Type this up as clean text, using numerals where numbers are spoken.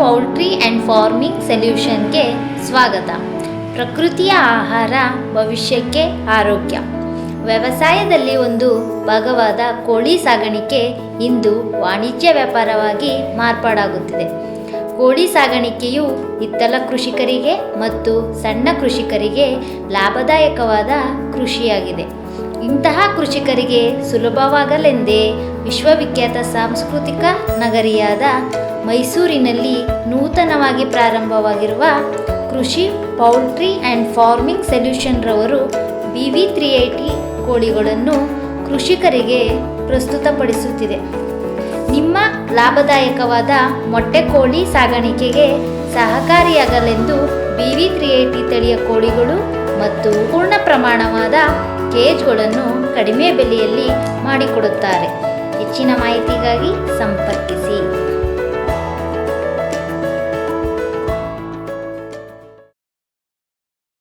Poultry and farming ಸೊಲ್ಯೂಷನ್ಗೆ ಸ್ವಾಗತ. ಪ್ರಕೃತಿಯ ಆಹಾರ ಭವಿಷ್ಯಕ್ಕೆ ಆರೋಗ್ಯ. ವ್ಯವಸಾಯದಲ್ಲಿ ಒಂದು ಭಾಗವಾದ ಕೋಳಿ ಸಾಗಾಣಿಕೆ ಇಂದು ವಾಣಿಜ್ಯ ವ್ಯಾಪಾರವಾಗಿ ಮಾರ್ಪಾಡಾಗುತ್ತಿದೆ. ಕೋಳಿ ಸಾಗಾಣಿಕೆಯು ಹಿತ್ತಲ ಕೃಷಿಕರಿಗೆ ಮತ್ತು ಸಣ್ಣ ಕೃಷಿಕರಿಗೆ ಲಾಭದಾಯಕವಾದ ಕೃಷಿಯಾಗಿದೆ. ಇಂತಹ ಕೃಷಿಕರಿಗೆ ಸುಲಭವಾಗಲೆಂದೇ ವಿಶ್ವವಿಖ್ಯಾತ ಸಾಂಸ್ಕೃತಿಕ ನಗರಿಯಾದ ಮೈಸೂರಿನಲ್ಲಿ ನೂತನವಾಗಿ ಪ್ರಾರಂಭವಾಗಿರುವ ಕೃಷಿ ಪೌಲ್ಟ್ರಿ ಆ್ಯಂಡ್ ಫಾರ್ಮಿಂಗ್ ಸೊಲ್ಯೂಷನ್ ರವರು BV380 ಕೋಳಿಗಳನ್ನು ಕೃಷಿಕರಿಗೆ ಪ್ರಸ್ತುತಪಡಿಸುತ್ತಿದೆ. ನಿಮ್ಮ ಲಾಭದಾಯಕವಾದ ಮೊಟ್ಟೆ ಕೋಳಿ ಸಾಗಾಣಿಕೆಗೆ ಸಹಕಾರಿಯಾಗಲೆಂದು BV380 ತಳಿಯ ಕೋಳಿಗಳು ಮತ್ತು ಪೂರ್ಣ ಪ್ರಮಾಣವಾದ ಕೇಜ್ಗಳನ್ನು ಕಡಿಮೆ ಬೆಲೆಯಲ್ಲಿ ಮಾಡಿಕೊಡುತ್ತಾರೆ. ಹೆಚ್ಚಿನ ಮಾಹಿತಿಗಾಗಿ ಸಂಪರ್ಕಿಸಿ.